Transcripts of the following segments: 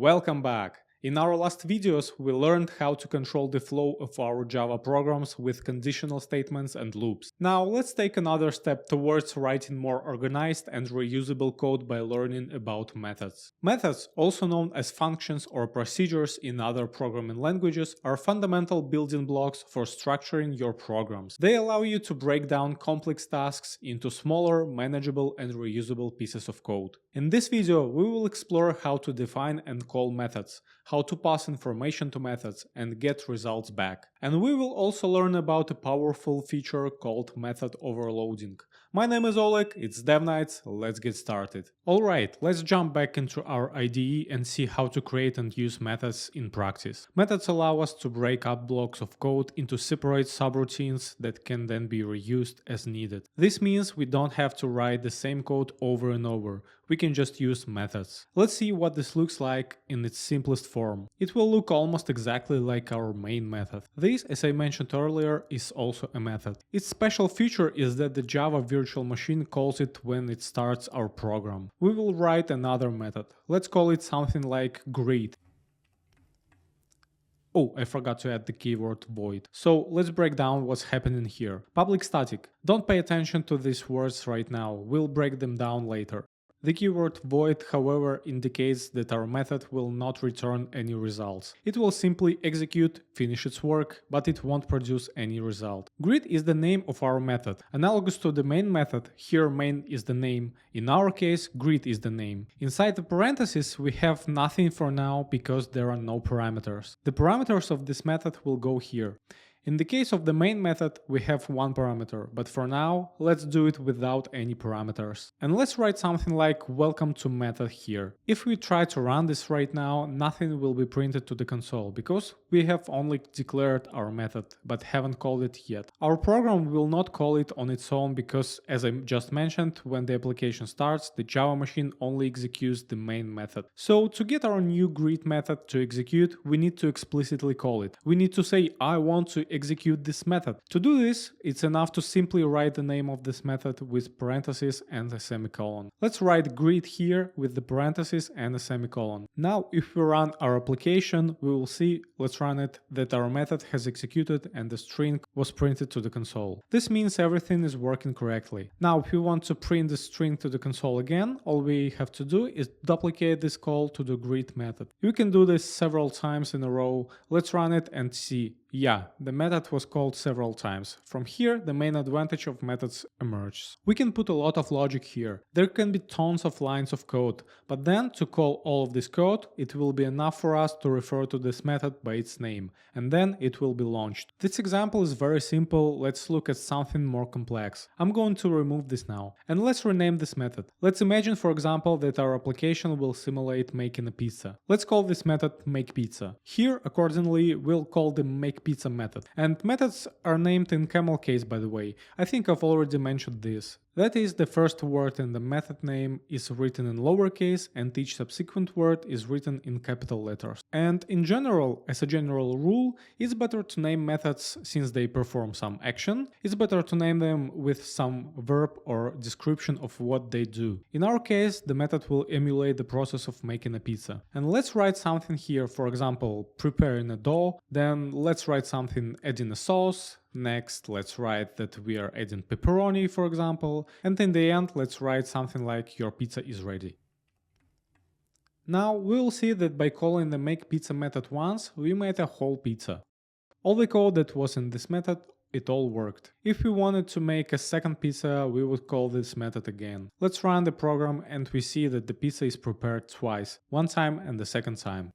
Welcome back! In our last videos, we learned how to control the flow of our Java programs with conditional statements and loops. Now let's take another step towards writing more organized and reusable code by learning about methods. Methods, also known as functions or procedures in other programming languages, are fundamental building blocks for structuring your programs. They allow you to break down complex tasks into smaller, manageable and reusable pieces of code. In this video, we will explore how to define and call methods, how to pass information to methods and get results back. And we will also learn about a powerful feature called method overloading. My name is Oleg, it's DevNights, let's get started. Alright, let's jump back into our IDE and see how to create and use methods in practice. Methods allow us to break up blocks of code into separate subroutines that can then be reused as needed. This means we don't have to write the same code over and over, we can just use methods. Let's see what this looks like in its simplest form. It will look almost exactly like our main method. This, as I mentioned earlier, is also a method. Its special feature is that the Java virtual machine calls it when it starts our program. We will write another method. Let's call it something like greet. Oh, I forgot to add the keyword void. So let's break down what's happening here. Public static. Don't pay attention to these words right now, we'll break them down later. The keyword void, however, indicates that our method will not return any results. It will simply execute, finish its work, but it won't produce any result. Greet is the name of our method. Analogous to the main method, here main is the name. In our case, greet is the name. Inside the parentheses, we have nothing for now because there are no parameters. The parameters of this method will go here. In the case of the main method, we have one parameter, but for now, let's do it without any parameters. And let's write something like welcome to method here. If we try to run this right now, nothing will be printed to the console, because we have only declared our method, but haven't called it yet. Our program will not call it on its own because, as I just mentioned, when the application starts, the Java machine only executes the main method. So to get our new greet method to execute, we need to explicitly call it. We need to say, I want to execute this method. To do this, it's enough to simply write the name of this method with parentheses and a semicolon. Let's write greet here with the parentheses and a semicolon. Now, if we run our application, we will see, let's run it, that our method has executed and the string was printed to the console. This means everything is working correctly. Now, if we want to print the string to the console again, all we have to do is duplicate this call to the greet method. You can do this several times in a row. Let's run it and see. Yeah, the method was called several times. From here, the main advantage of methods emerges. We can put a lot of logic here. There can be tons of lines of code, but then to call all of this code, it will be enough for us to refer to this method by its name, and then it will be launched. This example is very simple, let's look at something more complex. I'm going to remove this now, and let's rename this method. Let's imagine, for example, that our application will simulate making a pizza. Let's call this method makePizza. Here, accordingly, we'll call the makePizza method. And methods are named in camel case, by the way. I think I've already mentioned this. That is, the first word in the method name is written in lowercase and each subsequent word is written in capital letters. And in general, as a general rule, it's better to name methods since they perform some action. It's better to name them with some verb or description of what they do. In our case, the method will emulate the process of making a pizza. And let's write something here, for example, preparing a dough, then let's write something adding a sauce. Next, let's write that we are adding pepperoni, for example, and in the end, let's write something like your pizza is ready. Now, we'll see that by calling the makePizza method once, we made a whole pizza. All the code that was in this method, it all worked. If we wanted to make a second pizza, we would call this method again. Let's run the program and we see that the pizza is prepared twice, one time and the second time.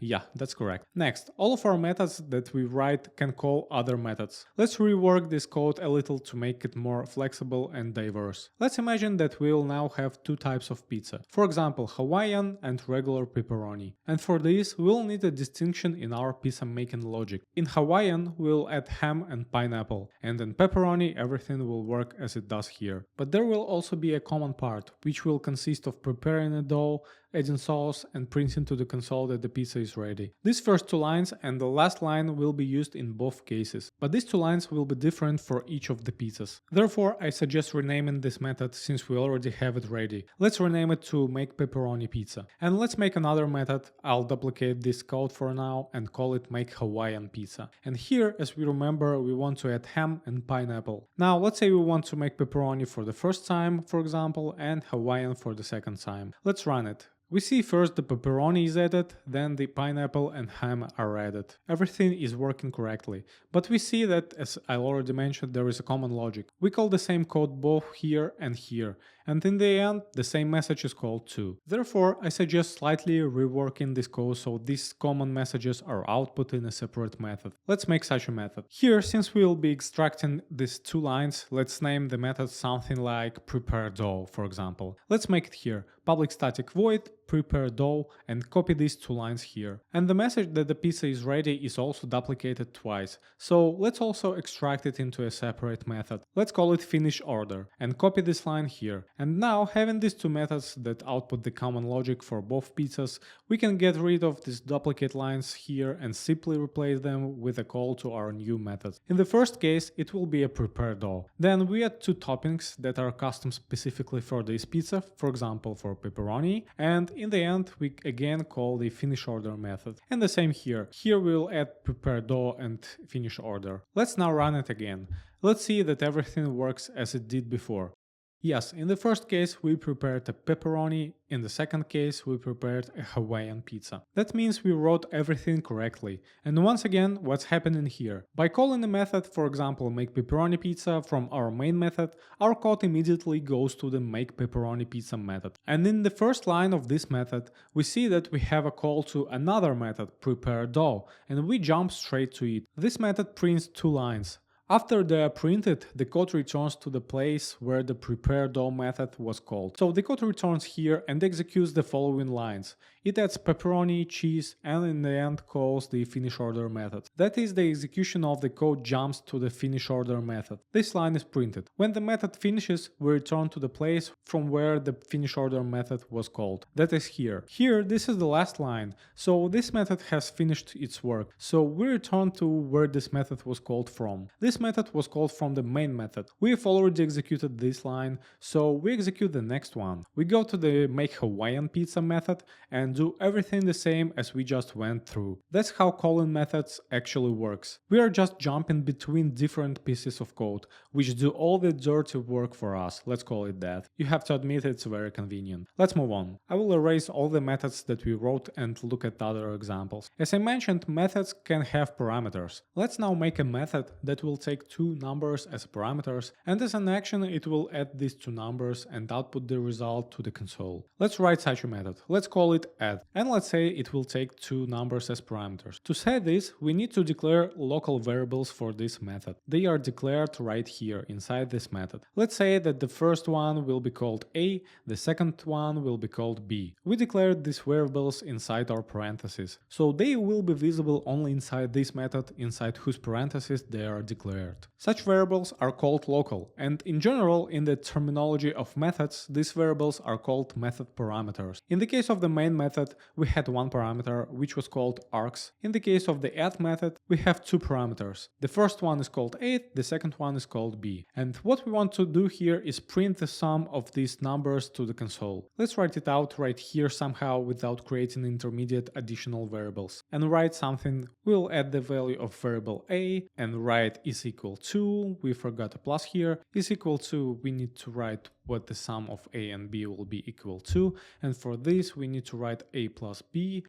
Yeah, that's correct. Next, all of our methods that we write can call other methods. Let's rework this code a little to make it more flexible and diverse. Let's imagine that we'll now have two types of pizza. For example, Hawaiian and regular pepperoni. And for this, we'll need a distinction in our pizza making logic. In Hawaiian, we'll add ham and pineapple, and in pepperoni, everything will work as it does here. But there will also be a common part, which will consist of preparing a dough, adding sauce, and printing to the console that the pizza is ready. These first two lines and the last line will be used in both cases, but these two lines will be different for each of the pizzas. Therefore, I suggest renaming this method since we already have it ready. Let's rename it to make pepperoni pizza. And let's make another method. I'll duplicate this code for now and call it make Hawaiian pizza. And here, as we remember, we want to add ham and pineapple. Now, let's say we want to make pepperoni for the first time, for example, and Hawaiian for the second time. Let's run it. We see first the pepperoni is added, then the pineapple and ham are added. Everything is working correctly. But we see that, as I already mentioned, there is a common logic. We call the same code both here and here, and in the end, the same message is called too. Therefore, I suggest slightly reworking this code so these common messages are output in a separate method. Let's make such a method. Here, since we will be extracting these two lines, let's name the method something like prepare dough, for example. Let's make it here, public static void prepare dough, and copy these two lines here. And the message that the pizza is ready is also duplicated twice. So let's also extract it into a separate method. Let's call it finish order and copy this line here. And now, having these two methods that output the common logic for both pizzas, we can get rid of these duplicate lines here and simply replace them with a call to our new method. In the first case, it will be a prepare dough. Then we add two toppings that are custom specifically for this pizza, for example for pepperoni, and in the end we again call the finish order method. And the same here. Here we'll add prepare dough and finish order. Let's now run it again. Let's see that everything works as it did before. Yes, in the first case we prepared a pepperoni, in the second case we prepared a Hawaiian pizza. That means we wrote everything correctly. And once again, what's happening here? By calling a method, for example make pepperoni pizza from our main method, our code immediately goes to the make pepperoni pizza method. And in the first line of this method, we see that we have a call to another method, prepare dough, and we jump straight to it. This method prints two lines. After they are printed, the code returns to the place where the prepare dough method was called. So the code returns here and executes the following lines. It adds pepperoni, cheese, and in the end calls the finish order method. That is, the execution of the code jumps to the finish order method. This line is printed. When the method finishes, we return to the place from where the finish order method was called. That is here. Here, this is the last line. So this method has finished its work. So we return to where this method was called from. This method was called from the main method. We have already executed this line, so we execute the next one. We go to the make Hawaiian pizza method and do everything the same as we just went through. That's how calling methods actually works. We are just jumping between different pieces of code, which do all the dirty work for us, let's call it that. You have to admit it's very convenient. Let's move on. I will erase all the methods that we wrote and look at other examples. As I mentioned, methods can have parameters. Let's now make a method that will take two numbers as parameters, and as an action it will add these two numbers and output the result to the console. Let's write such a method. Let's call it add, and let's say it will take two numbers as parameters. To say this, we need to declare local variables for this method. They are declared right here inside this method. Let's say that the first one will be called A, the second one will be called B. We declared these variables inside our parentheses, so they will be visible only inside this method, inside whose parentheses they are declared. Such variables are called local, and in general, in the terminology of methods, these variables are called method parameters. In the case of the main method, we had one parameter, which was called args. In the case of the add method, we have two parameters. The first one is called A, the second one is called B. And what we want to do here is print the sum of these numbers to the console. Let's write it out right here somehow without creating intermediate additional variables. And write something, we'll add the value of variable A and write is equal to, we forgot a plus here, is equal to, we need to write what the sum of A and B will be equal to, and for this we need to write A plus B.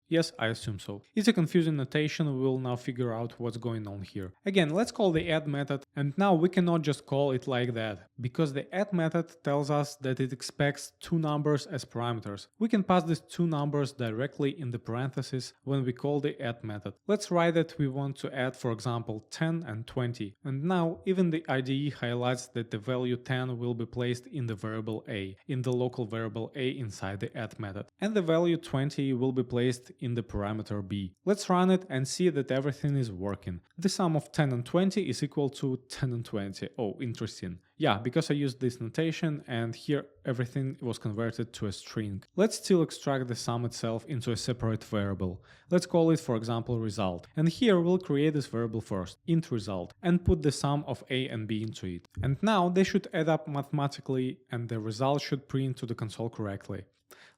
Yes, I assume so. It's a confusing notation, we will now figure out what's going on here. Again, let's call the add method, and now we cannot just call it like that, because the add method tells us that it expects two numbers as parameters. We can pass these two numbers directly in the parentheses when we call the add method. Let's write that we want to add, for example, 10 and 20. And now even the IDE highlights that the value 10 will be placed in the variable A, in the local variable A inside the add method, and the value 20 will be placed in the parameter B. Let's run it and see that everything is working. The sum of 10 and 20 is equal to 10 and 20. Oh, interesting. Yeah, because I used this notation and here everything was converted to a string. Let's still extract the sum itself into a separate variable. Let's call it, for example, result. And here we'll create this variable first, int result, and put the sum of a and b into it. And now they should add up mathematically and the result should print to the console correctly.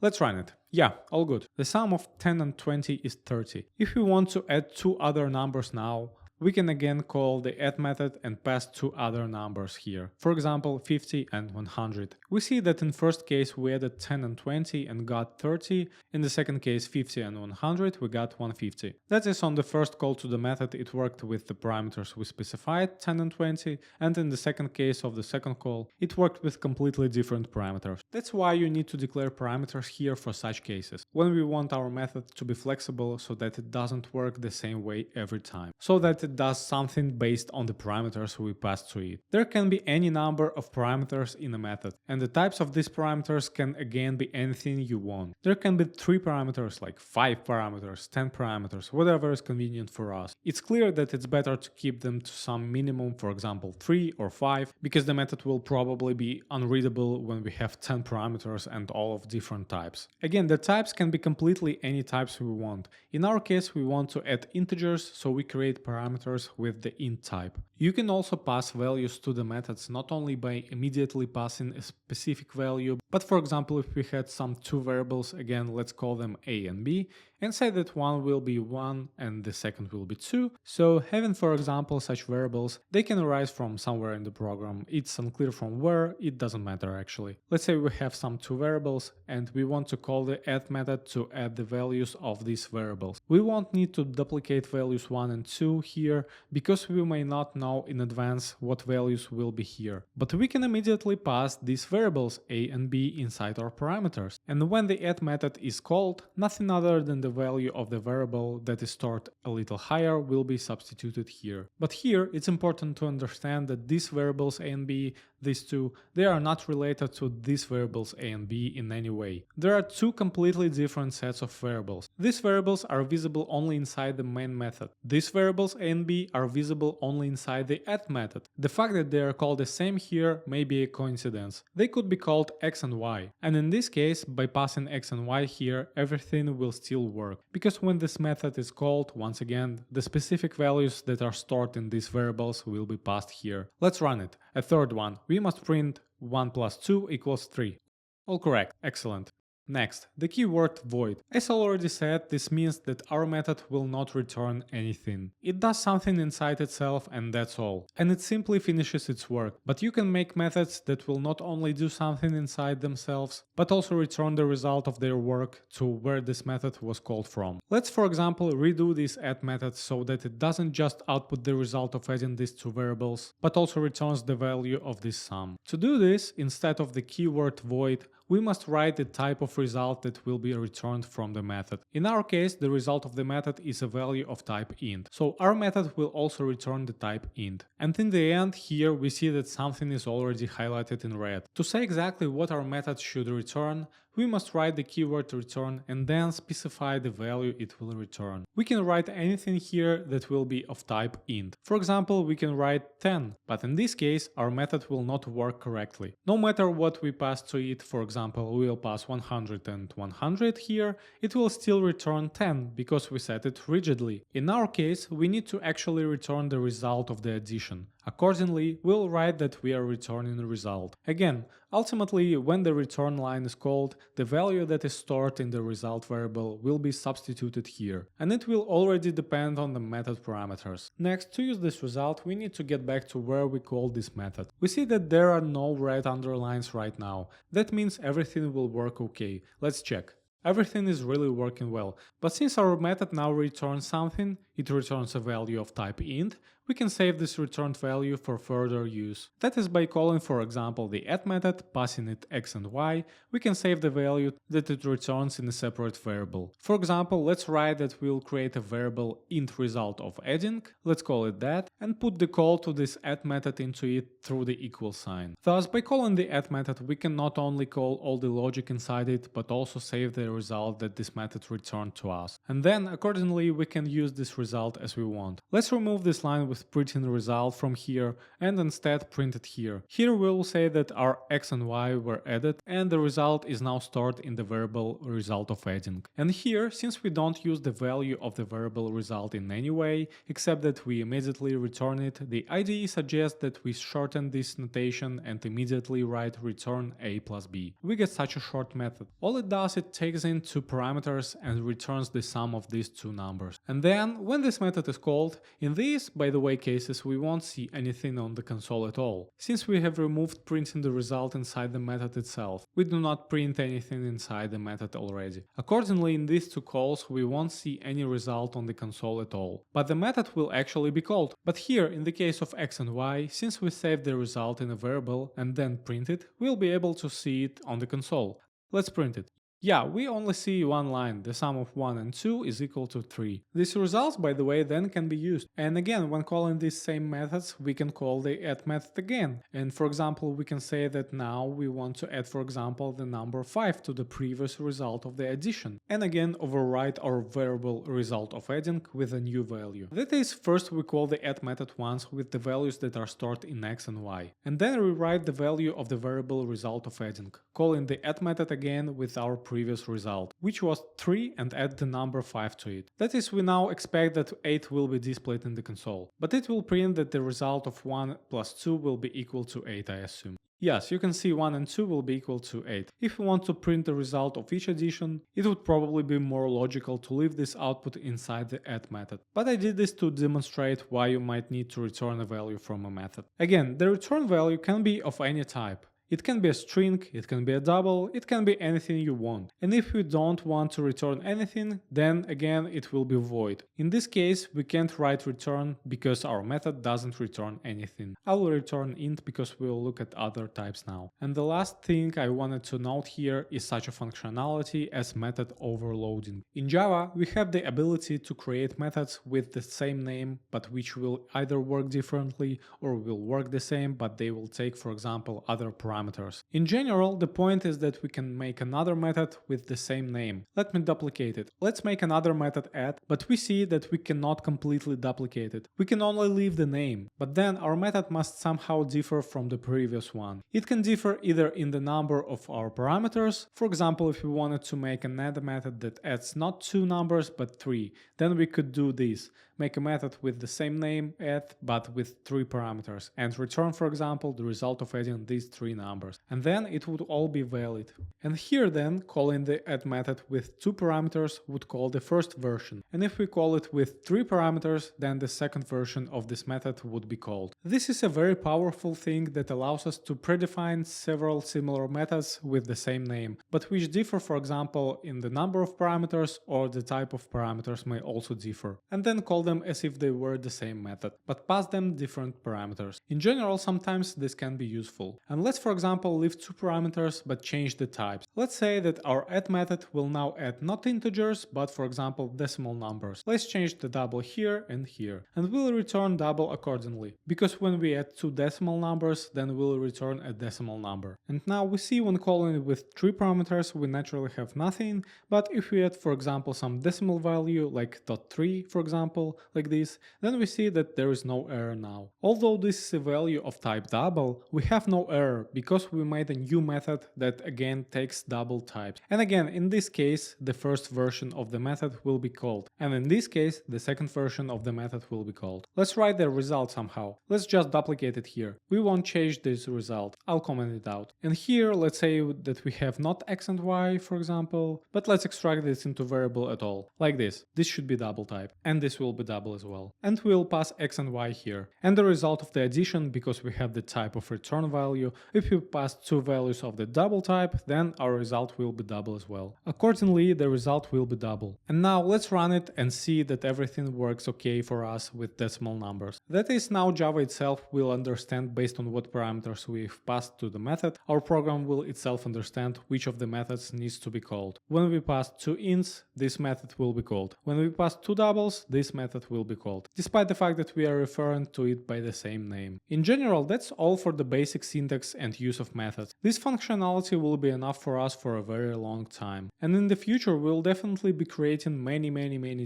Let's run it. Yeah, all good. The sum of 10 and 20 is 30. If we want to add two other numbers now, we can again call the add method and pass two other numbers here. For example, 50 and 100. We see that in first case we added 10 and 20 and got 30. In the second case 50 and 100 we got 150. That is, on the first call to the method it worked with the parameters we specified, 10 and 20, and in the second case of the second call it worked with completely different parameters. That's why you need to declare parameters here for such cases, when we want our method to be flexible so that it doesn't work the same way every time, so that it does something based on the parameters we pass to it. There can be any number of parameters in a method, and the types of these parameters can again be anything you want. There can be 3 parameters, like 5 parameters, 10 parameters, whatever is convenient for us. It's clear that it's better to keep them to some minimum, for example 3 or 5, because the method will probably be unreadable when we have 10 parameters and all of different types. Again, the types can be completely any types we want. In our case we want to add integers, so we create parameters with the int type. You can also pass values to the methods not only by immediately passing a specific value, but for example if we had some two variables, again let's call them a and b, and say that one will be 1 and the second will be 2. So having, for example, such variables, they can arise from somewhere in the program. It's unclear from where, it doesn't matter actually. Let's say we have some two variables and we want to call the add method to add the values of these variables. We won't need to duplicate values 1 and 2 here because we may not know in advance what values will be here. But we can immediately pass these variables a and b inside our parameters. And when the add method is called, nothing other than the value of the variable that is stored a little higher will be substituted here. But here it's important to understand that these variables a and b, these two, they are not related to these variables a and b in any way. There are two completely different sets of variables. These variables are visible only inside the main method. These variables a and b are visible only inside the add method. The fact that they are called the same here may be a coincidence. They could be called x and y, and in this case by passing x and y here everything will still work, because when this method is called, once again the specific values that are stored in these variables will be passed here. Let's run it. A third one. We must print 1 plus 2 equals 3. All correct. Excellent. Next, the keyword void. As I already said, this means that our method will not return anything. It does something inside itself and that's all. And it simply finishes its work. But you can make methods that will not only do something inside themselves, but also return the result of their work to where this method was called from. Let's, for example, redo this add method so that it doesn't just output the result of adding these two variables, but also returns the value of this sum. To do this, instead of the keyword void, we must write the type of result that will be returned from the method. In our case, the result of the method is a value of type int, so our method will also return the type int. And in the end, here we see that something is already highlighted in red. To say exactly what our method should return, we must write the keyword return and then specify the value it will return. We can write anything here that will be of type int. For example, we can write 10, but in this case our method will not work correctly. No matter what we pass to it, for example, we will pass 100 and 100 here, it will still return 10 because we set it rigidly. In our case, we need to actually return the result of the addition. Accordingly, we'll write that we are returning the result. Again, ultimately, when the return line is called, the value that is stored in the result variable will be substituted here, and it will already depend on the method parameters. Next, to use this result, we need to get back to where we called this method. We see that there are no red underlines right now. That means everything will work okay. Let's check. Everything is really working well, but since our method now returns something, it returns a value of type int, we can save this returned value for further use. That is by calling, for example, the add method, passing it x and y, we can save the value that it returns in a separate variable. For example, let's write that we'll create a variable int result of adding, let's call it that, and put the call to this add method into it through the equal sign. Thus, by calling the add method, we can not only call all the logic inside it, but also save the result that this method returned to us. And then, accordingly, we can use this result as we want. Let's remove this line with printing result from here and instead print it here. Here we will say that our x and y were added and the result is now stored in the variable result of adding. And here, since we don't use the value of the variable result in any way, except that we immediately return it, the IDE suggests that we shorten this notation and immediately write return a plus b. We get such a short method. All it does, it takes in two parameters and returns the sum of these two numbers. And then, when this method is called, in these, by the way, cases we won't see anything on the console at all, since we have removed printing the result inside the method itself. We do not print anything inside the method already. Accordingly, in these two calls we won't see any result on the console at all, but the method will actually be called. But here, in the case of x and y, since we saved the result in a variable and then print it, we'll be able to see it on the console. Let's print it. Yeah, we only see one line, the sum of 1 and 2 is equal to 3. These results, by the way, then can be used. And again, when calling these same methods, we can call the add method again. And for example, we can say that now we want to add, for example, the number 5 to the previous result of the addition. And again, overwrite our variable result of adding with a new value. That is, first we call the add method once with the values that are stored in x and y. And then rewrite the value of the variable result of adding, calling the add method again with our previous result, which was 3, and add the number 5 to it. That is, we now expect that 8 will be displayed in the console, but it will print that the result of 1 plus 2 will be equal to 8, I assume. Yes, you can see 1 and 2 will be equal to 8. If we want to print the result of each addition, it would probably be more logical to leave this output inside the add method. But I did this to demonstrate why you might need to return a value from a method. Again, the return value can be of any type. It can be a string, it can be a double, it can be anything you want. And if we don't want to return anything, then again it will be void. In this case, we can't write return because our method doesn't return anything. I will return int because we will look at other types now. And the last thing I wanted to note here is such a functionality as method overloading. In Java, we have the ability to create methods with the same name, but which will either work differently or will work the same, but they will take, for example, other parameters. In general, the point is that we can make another method with the same name. Let me duplicate it. Let's make another method add, but we see that we cannot completely duplicate it. We can only leave the name, but then our method must somehow differ from the previous one. It can differ either in the number of our parameters. For example, if we wanted to make an add method that adds not 2 numbers but 3, then we could do this. Make a method with the same name, add, but with 3 parameters, and return, for example, the result of adding these 3 numbers. And then it would all be valid. And here then, calling the add method with 2 parameters would call the first version. And if we call it with 3 parameters, then the second version of this method would be called. This is a very powerful thing that allows us to predefine several similar methods with the same name, but which differ, for example, in the number of parameters, or the type of parameters may also differ. And then call them as if they were the same method, but pass them different parameters. In general, sometimes this can be useful. And let's, for example, leave 2 parameters but change the types. Let's say that our add method will now add not integers, but for example decimal numbers. Let's change the double here and here, and we'll return double accordingly, because when we add 2 decimal numbers, then we'll return a decimal number. And now we see when calling it with 3 parameters, we naturally have nothing, but if we add, for example, some decimal value like .3, for example, like this, then we see that there is no error now. Although this is a value of type double, we have no error because we made a new method that again takes double types. And again, in this case, the first version of the method will be called, and in this case, the second version of the method will be called. Let's write the result somehow. Let's just duplicate it here. We won't change this result. I'll comment it out. And here, let's say that we have not x and y, for example, but let's extract this into variable at all. Like this. This should be double type, and this will be double as well. And we'll pass x and y here. And the result of the addition, because we have the type of return value, if we pass 2 values of the double type, then our result will be double as well. Accordingly, the result will be double. And now let's run it and see that everything works okay for us with decimal numbers. That is, now Java itself will understand based on what parameters we've passed to the method. Our program will itself understand which of the methods needs to be called. When we pass 2 ints, this method will be called. When we pass 2 doubles, this method will be called, despite the fact that we are referring to it by the same name. In general, that's all for the basic syntax and use of methods. This functionality will be enough for us for a very long time. And in the future, we'll definitely be creating many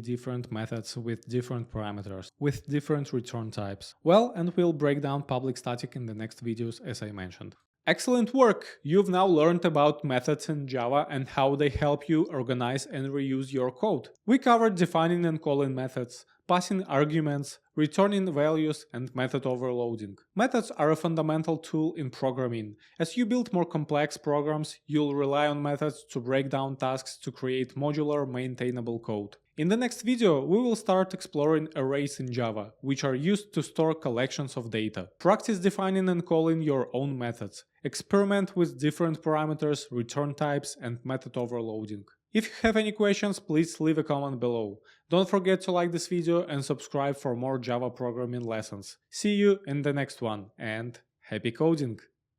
different methods with different parameters, with different return types. Well, and we'll break down public static in the next videos as I mentioned. Excellent work! You've now learned about methods in Java and how they help you organize and reuse your code. We covered defining and calling methods, passing arguments, returning values, and method overloading. Methods are a fundamental tool in programming. As you build more complex programs, you'll rely on methods to break down tasks to create modular, maintainable code. In the next video, we will start exploring arrays in Java, which are used to store collections of data. Practice defining and calling your own methods. Experiment with different parameters, return types, and method overloading. If you have any questions, please leave a comment below. Don't forget to like this video and subscribe for more Java programming lessons. See you in the next one, and happy coding!